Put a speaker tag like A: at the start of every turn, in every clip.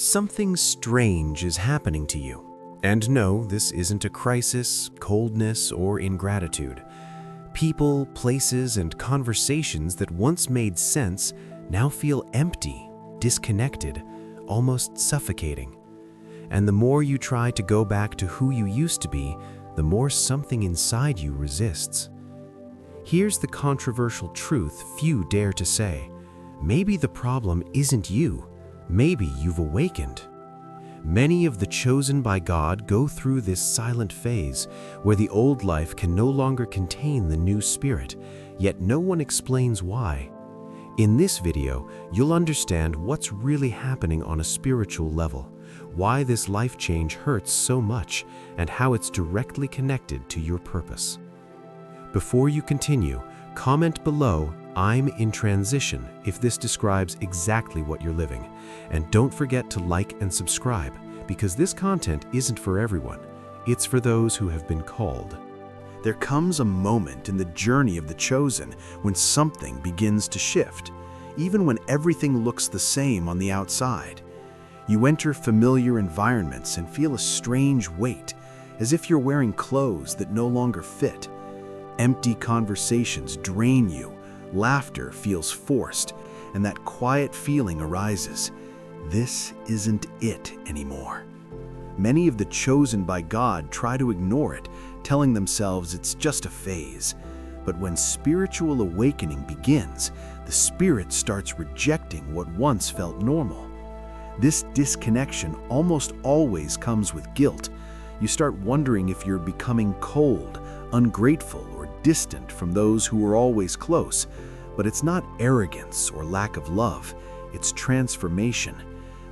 A: Something strange is happening to you. And no, this isn't a crisis, coldness, or ingratitude. People, places, and conversations that once made sense now feel empty, disconnected, almost suffocating. And the more you try to go back to who you used to be, the more something inside you resists. Here's the controversial truth few dare to say. Maybe the problem isn't you. Maybe you've awakened. Many of the chosen by God go through this silent phase where the old life can no longer contain the new spirit, yet no one explains why. In this video, you'll understand what's really happening on a spiritual level, why this life change hurts so much, and how it's directly connected to your purpose. Before you continue, comment below, "I'm in transition," if this describes exactly what you're living. And don't forget to like and subscribe, because this content isn't for everyone. It's for those who have been called.
B: There comes a moment in the journey of the chosen when something begins to shift, even when everything looks the same on the outside. You enter familiar environments and feel a strange weight, as if you're wearing clothes that no longer fit. Empty conversations drain you, laughter feels forced, and that quiet feeling arises. This isn't it anymore. Many of the chosen by God try to ignore it, telling themselves it's just a phase. But when spiritual awakening begins, the spirit starts rejecting what once felt normal. This disconnection almost always comes with guilt. You start wondering if you're becoming cold, ungrateful, or distant from those who were always close. But it's not arrogance or lack of love, it's transformation.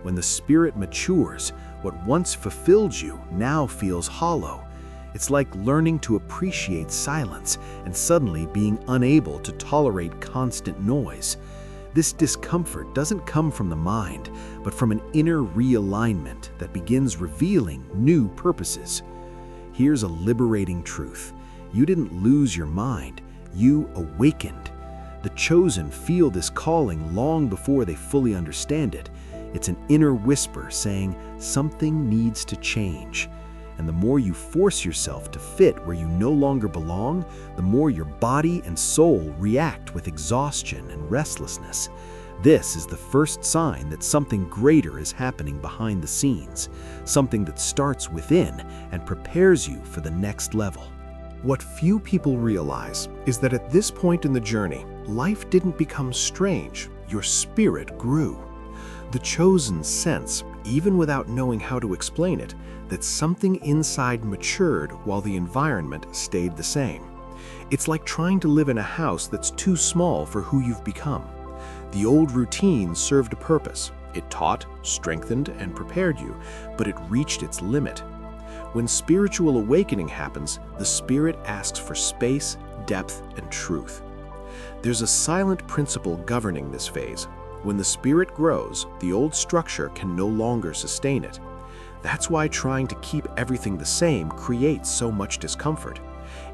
B: When the spirit matures, what once fulfilled you now feels hollow. It's like learning to appreciate silence and suddenly being unable to tolerate constant noise. This discomfort doesn't come from the mind, but from an inner realignment that begins revealing new purposes. Here's a liberating truth. You didn't lose your mind, you awakened. The chosen feel this calling long before they fully understand it. It's an inner whisper saying something needs to change. And the more you force yourself to fit where you no longer belong, the more your body and soul react with exhaustion and restlessness. This is the first sign that something greater is happening behind the scenes, something that starts within and prepares you for the next level.
C: What few people realize is that at this point in the journey, life didn't become strange, your spirit grew. The chosen sense, even without knowing how to explain it, that something inside matured while the environment stayed the same. It's like trying to live in a house that's too small for who you've become. The old routine served a purpose. It taught, strengthened, and prepared you, but it reached its limit. When spiritual awakening happens, the spirit asks for space, depth, and truth. There's a silent principle governing this phase. When the spirit grows, the old structure can no longer sustain it. That's why trying to keep everything the same creates so much discomfort.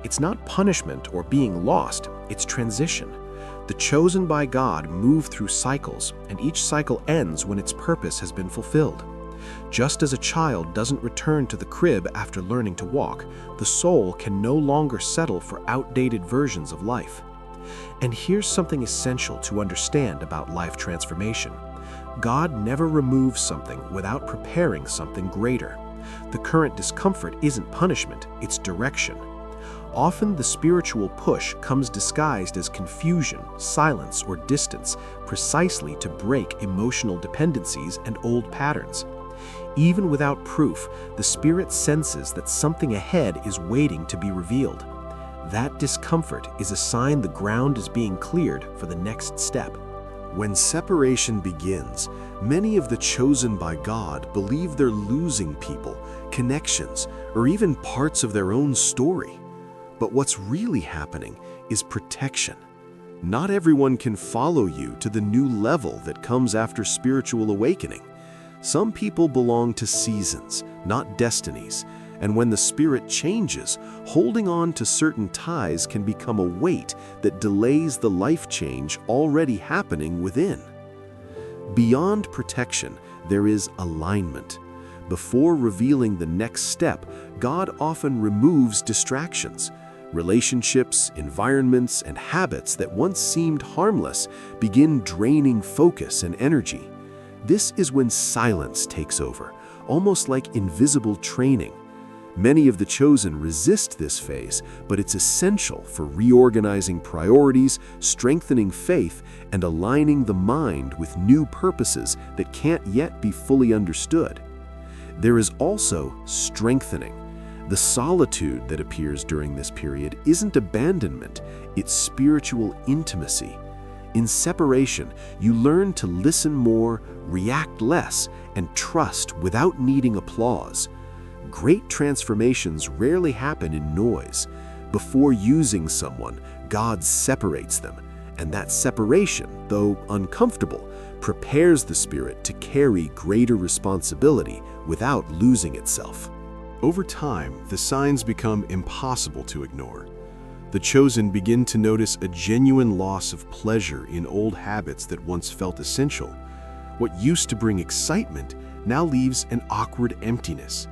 C: It's not punishment or being lost, it's transition. The chosen by God move through cycles, and each cycle ends when its purpose has been fulfilled. Just as a child doesn't return to the crib after learning to walk, the soul can no longer settle for outdated versions of life. And here's something essential to understand about life transformation. God never removes something without preparing something greater. The current discomfort isn't punishment, it's direction. Often the spiritual push comes disguised as confusion, silence, or distance, precisely to break emotional dependencies and old patterns. Even without proof, the spirit senses that something ahead is waiting to be revealed. That discomfort is a sign the ground is being cleared for the next step.
D: When separation begins, many of the chosen by God believe they're losing people, connections, or even parts of their own story. But what's really happening is protection. Not everyone can follow you to the new level that comes after spiritual awakening. Some people belong to seasons, not destinies, and when the spirit changes, holding on to certain ties can become a weight that delays the life change already happening within. Beyond protection, there is alignment. Before revealing the next step, God often removes distractions. Relationships, environments, and habits that once seemed harmless begin draining focus and energy. This is when silence takes over, almost like invisible training. Many of the chosen resist this phase, but it's essential for reorganizing priorities, strengthening faith, and aligning the mind with new purposes that can't yet be fully understood. There is also strengthening. The solitude that appears during this period isn't abandonment, it's spiritual intimacy. In separation, you learn to listen more, react less, and trust without needing applause. Great transformations rarely happen in noise. Before using someone, God separates them, and that separation, though uncomfortable, prepares the spirit to carry greater responsibility without losing itself.
B: Over time, the signs become impossible to ignore. The chosen begin to notice a genuine loss of pleasure in old habits that once felt essential. What used to bring excitement now leaves an awkward emptiness.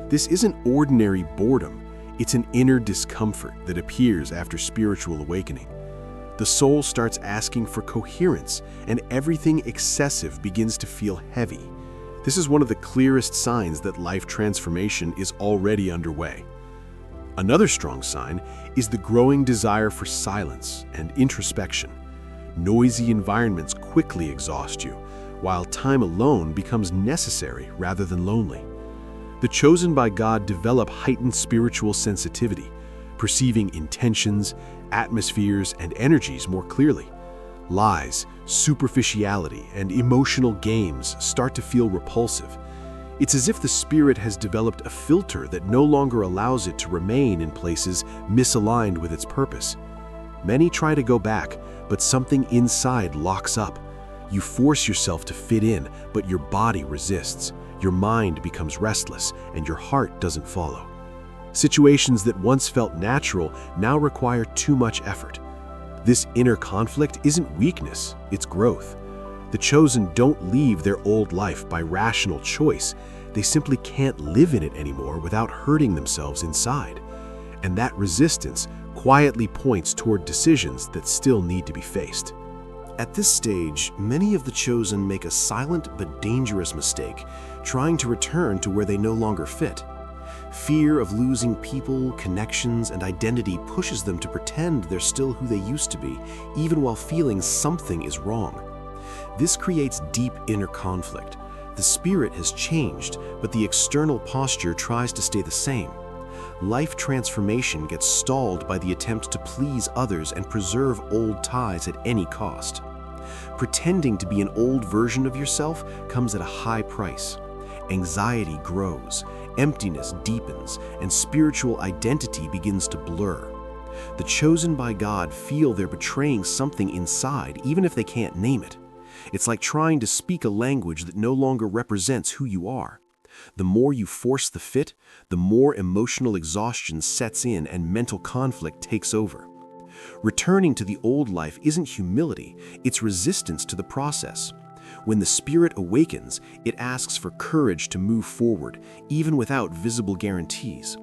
B: This isn't ordinary boredom, it's an inner discomfort that appears after spiritual awakening. The soul starts asking for coherence, and everything excessive begins to feel heavy. This is one of the clearest signs that life transformation is already underway. Another strong sign is the growing desire for silence and introspection. Noisy environments quickly exhaust you, while time alone becomes necessary rather than lonely. The chosen by God develop heightened spiritual sensitivity, perceiving intentions, atmospheres, and energies more clearly. Lies, superficiality, and emotional games start to feel repulsive. It's as if the spirit has developed a filter that no longer allows it to remain in places misaligned with its purpose. Many try to go back, but something inside locks up. You force yourself to fit in, but your body resists. Your mind becomes restless, and your heart doesn't follow. Situations that once felt natural now require too much effort. This inner conflict isn't weakness, it's growth. The chosen don't leave their old life by rational choice. They simply can't live in it anymore without hurting themselves inside. And that resistance quietly points toward decisions that still need to be faced.
A: At this stage, many of the chosen make a silent but dangerous mistake, trying to return to where they no longer fit. Fear of losing people, connections, and identity pushes them to pretend they're still who they used to be, even while feeling something is wrong. This creates deep inner conflict. The spirit has changed, but the external posture tries to stay the same. Life transformation gets stalled by the attempt to please others and preserve old ties at any cost. Pretending to be an old version of yourself comes at a high price. Anxiety grows, emptiness deepens, and spiritual identity begins to blur. The chosen by God feel they're betraying something inside, even if they can't name it. It's like trying to speak a language that no longer represents who you are. The more you force the fit, the more emotional exhaustion sets in and mental conflict takes over. Returning to the old life isn't humility, it's resistance to the process. When the spirit awakens, it asks for courage to move forward, even without visible guarantees.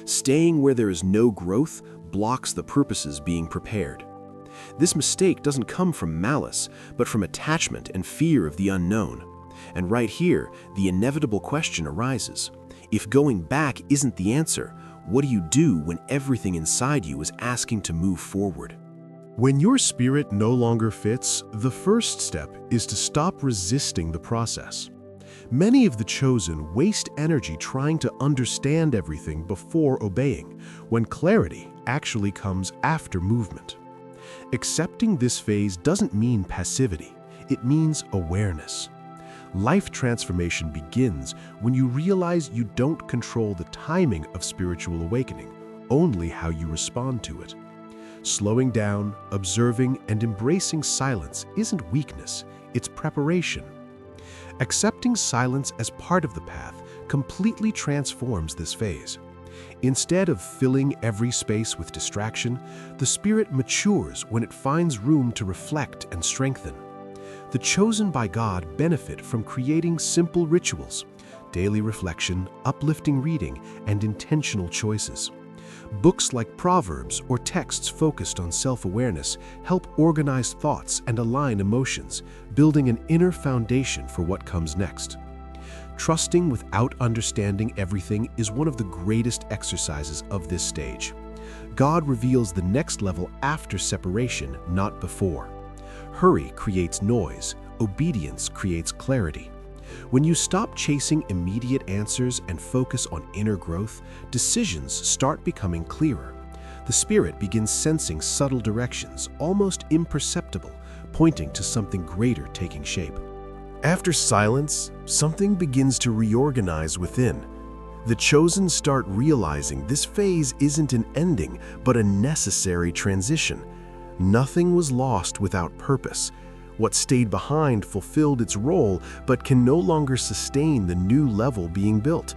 A: Staying where there is no growth blocks the purposes being prepared. This mistake doesn't come from malice, but from attachment and fear of the unknown. And right here, the inevitable question arises. If going back isn't the answer, what do you do when everything inside you is asking to move forward?
C: When your spirit no longer fits, the first step is to stop resisting the process. Many of the chosen waste energy trying to understand everything before obeying, when clarity actually comes after movement. Accepting this phase doesn't mean passivity, it means awareness. Life transformation begins when you realize you don't control the timing of spiritual awakening, only how you respond to it. Slowing down, observing, and embracing silence isn't weakness, it's preparation. Accepting silence as part of the path completely transforms this phase. Instead of filling every space with distraction, the spirit matures when it finds room to reflect and strengthen. The chosen by God benefit from creating simple rituals, daily reflection, uplifting reading, and intentional choices. Books like Proverbs or texts focused on self-awareness help organize thoughts and align emotions, building an inner foundation for what comes next. Trusting without understanding everything is one of the greatest exercises of this stage. God reveals the next level after separation, not before. Hurry creates noise, obedience creates clarity. When you stop chasing immediate answers and focus on inner growth, decisions start becoming clearer. The Spirit begins sensing subtle directions, almost imperceptible, pointing to something greater taking shape.
D: After silence, something begins to reorganize within. The chosen start realizing this phase isn't an ending, but a necessary transition. Nothing was lost without purpose. What stayed behind fulfilled its role, but can no longer sustain the new level being built.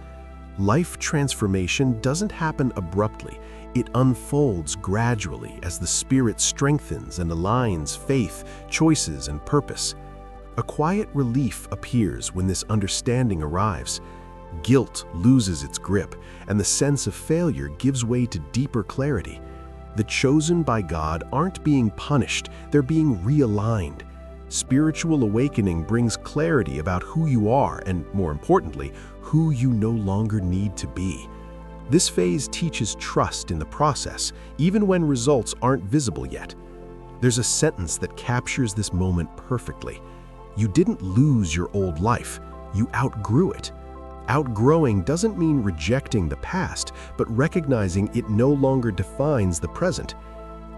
D: Life transformation doesn't happen abruptly. It unfolds gradually as the Spirit strengthens and aligns faith, choices, and purpose. A quiet relief appears when this understanding arrives. Guilt loses its grip, and the sense of failure gives way to deeper clarity. The chosen by God aren't being punished, they're being realigned. Spiritual awakening brings clarity about who you are and, more importantly, who you no longer need to be. This phase teaches trust in the process, even when results aren't visible yet. There's a sentence that captures this moment perfectly. You didn't lose your old life, you outgrew it. Outgrowing doesn't mean rejecting the past, but recognizing it no longer defines the present.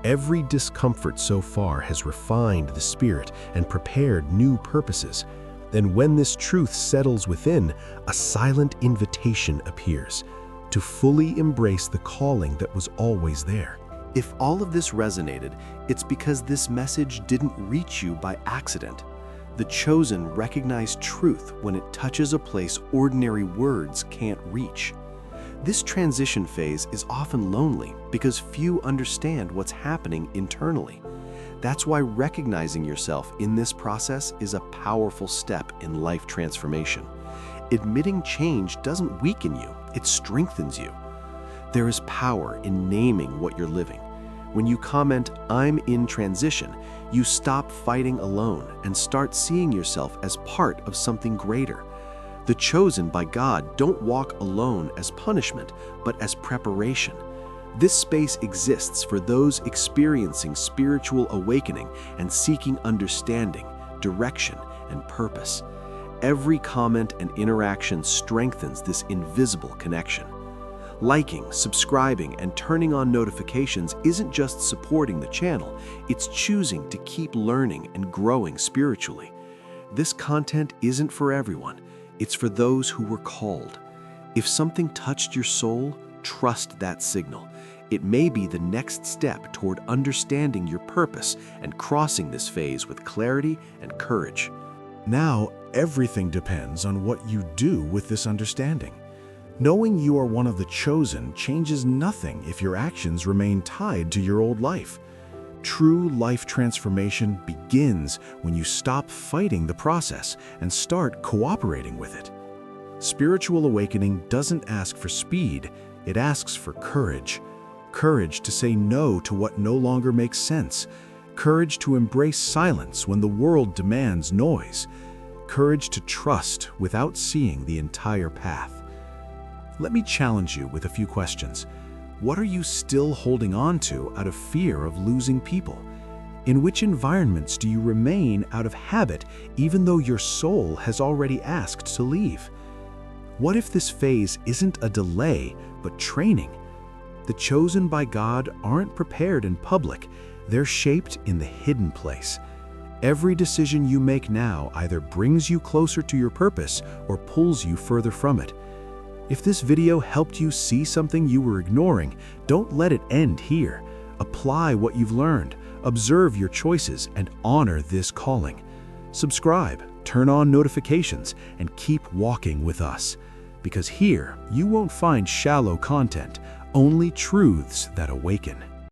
D: Every discomfort so far has refined the spirit and prepared new purposes. Then when this truth settles within, a silent invitation appears to fully embrace the calling that was always there.
A: If all of this resonated, it's because this message didn't reach you by accident. The chosen recognize truth when it touches a place ordinary words can't reach. This transition phase is often lonely because few understand what's happening internally. That's why recognizing yourself in this process is a powerful step in life transformation. Admitting change doesn't weaken you, it strengthens you. There is power in naming what you're living. When you comment, "I'm in transition," you stop fighting alone and start seeing yourself as part of something greater. The chosen by God don't walk alone as punishment, but as preparation. This space exists for those experiencing spiritual awakening and seeking understanding, direction, and purpose. Every comment and interaction strengthens this invisible connection. Liking, subscribing, and turning on notifications isn't just supporting the channel, it's choosing to keep learning and growing spiritually. This content isn't for everyone. It's for those who were called. If something touched your soul, trust that signal. It may be the next step toward understanding your purpose and crossing this phase with clarity and courage.
B: Now, everything depends on what you do with this understanding. Knowing you are one of the chosen changes nothing if your actions remain tied to your old life. True life transformation begins when you stop fighting the process and start cooperating with it. Spiritual awakening doesn't ask for speed, it asks for courage. Courage to say no to what no longer makes sense. Courage to embrace silence when the world demands noise. Courage to trust without seeing the entire path. Let me challenge you with a few questions. What are you still holding on to out of fear of losing people? In which environments do you remain out of habit even though your soul has already asked to leave? What if this phase isn't a delay, but training? The chosen by God aren't prepared in public, they're shaped in the hidden place. Every decision you make now either brings you closer to your purpose or pulls you further from it. If this video helped you see something you were ignoring, don't let it end here. Apply what you've learned, observe your choices, and honor this calling. Subscribe, turn on notifications, and keep walking with us. Because here, you won't find shallow content, only truths that awaken.